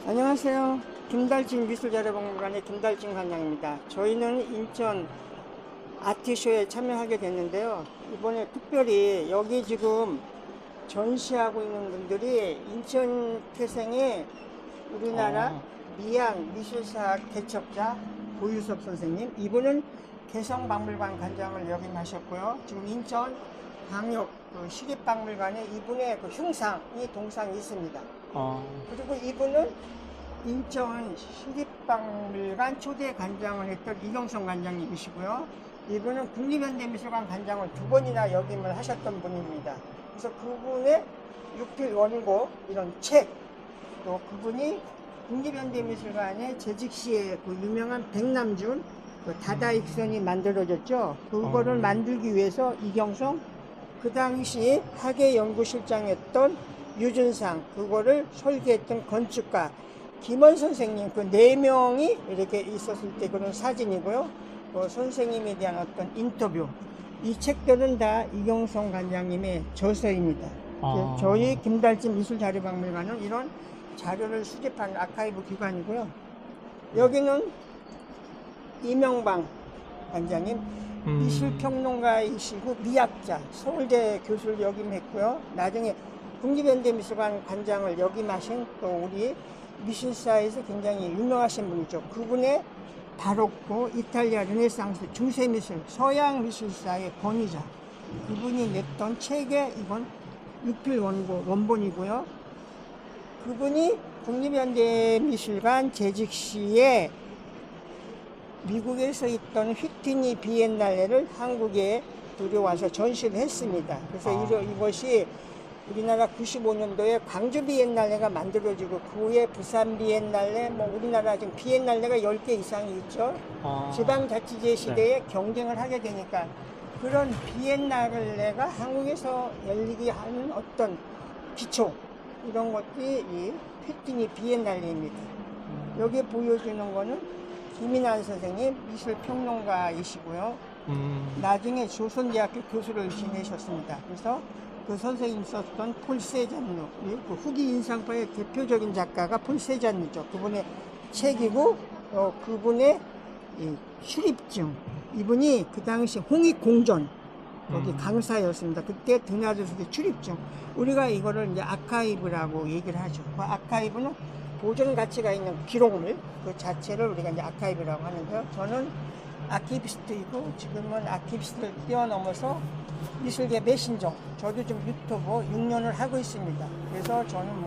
안녕하세요. 김달진 미술자료박물관의 김달진 관장입니다. 저희는 인천 아트쇼에 참여하게 됐는데요. 이번에 특별히 여기 지금 전시하고 있는 분들이 인천 태생의 우리나라 미양 미술사학 개척자 고유섭 선생님, 이분은 개성박물관 관장을 역임하셨고요. 지금 인천 광역 시립박물관에 이분의 흉상이 동상이 있습니다. 그리고 이분은 인천 시립박물관 초대 관장을 했던 이경성 관장님이시고요. 이분은 국립현대미술관 관장을 2번이나 역임을 하셨던 분입니다. 그래서 그분의 육필 원고 이런 책, 또 그분이 국립현대미술관의 재직시에 유명한 백남준 다다익선이 만들어졌죠. 그거를 만들기 위해서 이경성, 그 당시 학예연구실장이었던 유준상, 그거를 설계했던 건축가 김원 선생님, 그 4명이 이렇게 있었을 때 그런 사진이고요. 선생님에 대한 어떤 인터뷰, 이 책들은 다 이경성 관장님의 저서입니다. 저희 김달진 미술자료박물관은 이런 자료를 수집하는 아카이브 기관이고요. 여기는 이명방 관장님, 미술평론가이시고 미학자, 서울대 교수를 역임했고요. 나중에 국립현대미술관 관장을 역임하신 또 우리 미술사에서 굉장히 유명하신 분이죠. 그분의 바로크, 이탈리아 르네상스, 중세미술, 서양 미술사의 권위자, 그분이 냈던 책의 이건 육필 원본이고요. 그분이 국립현대미술관 재직 시에 미국에서 있던 휘트니 비엔날레를 한국에 들여와서 전시를 했습니다. 그래서 이것이 우리나라 95년도에 광주 비엔날레가 만들어지고 그 후에 부산 비엔날레, 우리나라 지금 비엔날레가 10개 이상이 있죠. 지방자치제 시대에 경쟁을 하게 되니까 그런 비엔날레가 한국에서 열리게 하는 어떤 기초, 이런 것들이 이 휘트니 비엔날레입니다. 여기에 보여주는 거는 김인환 선생님, 미술평론가이시고요. 나중에 조선대학교 교수를 지내셨습니다. 그래서 그 선생님 썼던 폴 세잔누, 그 후기 인상파의 대표적인 작가가 폴 세잔누죠. 그분의 책이고, 그분의 출입증. 이분이 그 당시 홍익공전 거기 강사였습니다. 그때 드나드스의 출입증. 우리가 이거를 이제 아카이브라고 얘기를 하죠. 그 아카이브는 보존 가치가 있는 기록물, 그 자체를 우리가 이제 아카이브라고 하는데요. 저는 아키비스트이고 지금은 아키비스트를 뛰어넘어서 미술계 메신저, 저도 좀 유튜브 6년을 하고 있습니다. 그래서 저는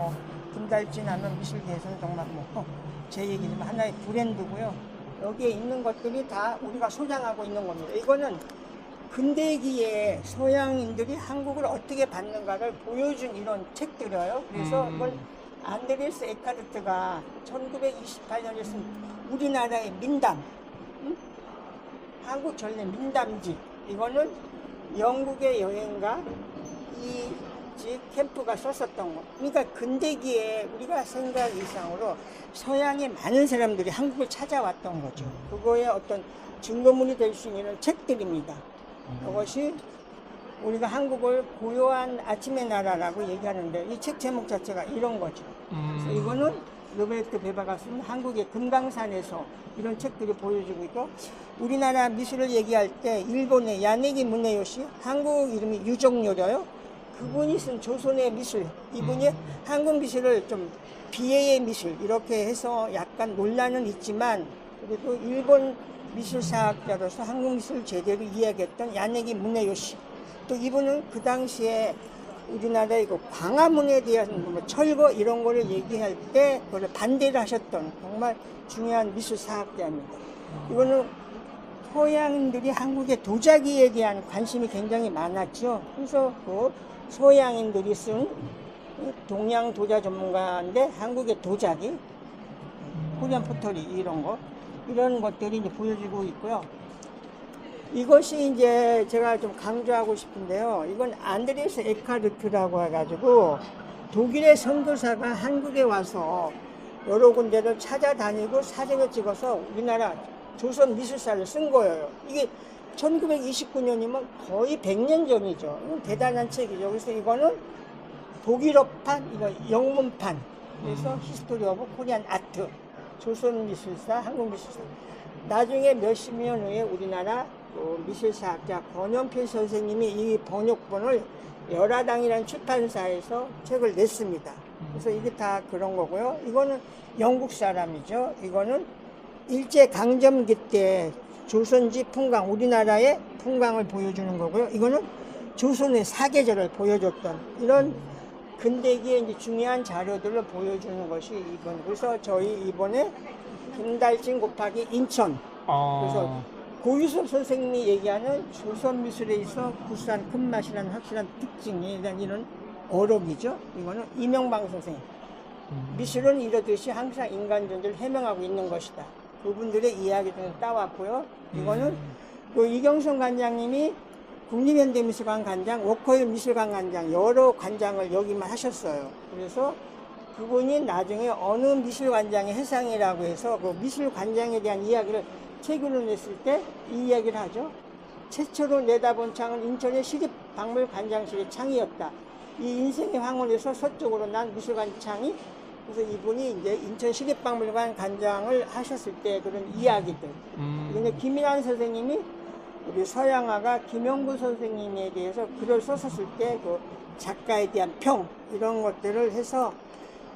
김달진 하면 미술계에서는 정말 제 얘기는 하나의 브랜드고요. 여기에 있는 것들이 다 우리가 소장하고 있는 겁니다. 이거는 근대기에 서양인들이 한국을 어떻게 봤는가를 보여준 이런 책들이에요. 그래서 이걸 안드레스 에카르트가 1928년에 쓴 우리나라의 민담, 한국 전래 민담집, 이거는 영국의 여행가 이지 캠프가 썼었던 거. 그러니까 근대기에 우리가 생각 이상으로 서양의 많은 사람들이 한국을 찾아왔던 거죠. 그거의 어떤 증거물이 될 수 있는 책들입니다. 그것이 우리가 한국을 고요한 아침의 나라라고 얘기하는데 이 책 제목 자체가 이런 거죠. 그래서 이거는 로베르토 베바가 쓴 한국의 금강산에서 이런 책들이 보여주고 있고, 우리나라 미술을 얘기할 때 일본의 야네기 무네요시, 한국 이름이 유정요려요. 그분이 쓴 조선의 미술, 이분이 한국 미술을 좀 비애의 미술 이렇게 해서 약간 논란은 있지만, 그래도 일본 미술사학자로서 한국 미술을 제대로 이야기했던 야네기 무네요시, 또 이분은 그 당시에 우리나라의 광화문에 대한 철거 이런 거를 얘기할 때 그걸 반대를 하셨던 정말 중요한 미술사학자입니다. 이거는 서양인들이 한국의 도자기에 대한 관심이 굉장히 많았죠. 그래서 그 서양인들이 쓴 동양 도자 전문가인데 한국의 도자기, 코리안 포터리 이런 것들이 이제 보여지고 있고요. 이것이 이제 제가 좀 강조하고 싶은데요. 이건 안드레스 에카르트라고 해가지고 독일의 선교사가 한국에 와서 여러 군데를 찾아다니고 사진을 찍어서 우리나라 조선 미술사를 쓴 거예요. 이게 1929년이면 거의 100년 전이죠. 대단한 책이죠. 그래서 이거는 독일어판, 이거 영문판, 그래서 히스토리 오브 코리안 아트, 조선 미술사, 한국 미술사. 나중에 몇십 년 후에 우리나라 미술사학자 권영필 선생님이 이 번역본을 열화당이라는 출판사에서 책을 냈습니다. 그래서 이게 다 그런 거고요. 이거는 영국 사람이죠. 이거는 일제강점기 때 조선지 풍광, 우리나라의 풍광을 보여주는 거고요. 이거는 조선의 사계절을 보여줬던 이런 근대기의 이제 중요한 자료들을 보여주는 것이 이번. 그래서 저희 이번에 김달진 곱하기 인천. 그래서 고유섭 선생님이 얘기하는 조선 미술에 있어 구수한 큰맛이라는 확실한 특징이 이런 어록이죠. 이거는 이명방 선생님. 미술은 이러듯이 항상 인간 존재를 해명하고 있는 것이다. 그분들의 이야기들을 따왔고요. 이거는 그 이경선 관장님이 국립현대미술관 관장, 워커힐 미술관 관장 여러 관장을 여기만 하셨어요. 그래서 그분이 나중에 어느 미술관장의 해상이라고 해서 그 미술관장에 대한 이야기를 책으로 냈을 때 이 이야기를 하죠. 최초로 내다본 창은 인천의 시립박물관장실의 창이었다. 이 인생의 황혼에서 서쪽으로 난 미술관 창이, 그래서 이분이 이제 인천 시립박물관 관장을 하셨을 때 그런 이야기들. 근데 김인환 선생님이 우리 서양화가 김영구 선생님에 대해서 글을 썼었을 때 그 작가에 대한 평 이런 것들을 해서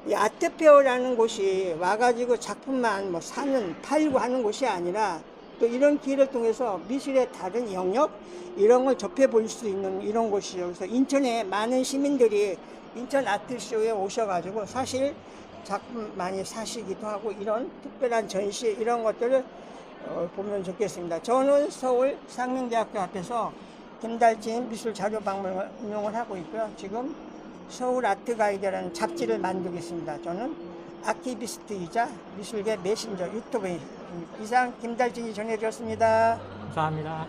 이 아트페어라는 곳이 와가지고 작품만 뭐 사는 팔고 하는 곳이 아니라 또 이런 기회를 통해서 미술의 다른 영역 이런 걸 접해 볼 수 있는 이런 곳이죠. 그래서 인천에 많은 시민들이 인천 아트쇼에 오셔가지고 사실 작품 많이 사시기도 하고 이런 특별한 전시 이런 것들을 보면 좋겠습니다. 저는 서울 상명대학교 앞에서 김달진 미술자료박물관을 운영을 하고 있고요. 지금 서울 아트가이드라는 잡지를 만들고 있습니다. 저는 아키비스트이자 미술계 메신저 유튜브입니다. 이상 김달진이 전해드렸습니다. 감사합니다.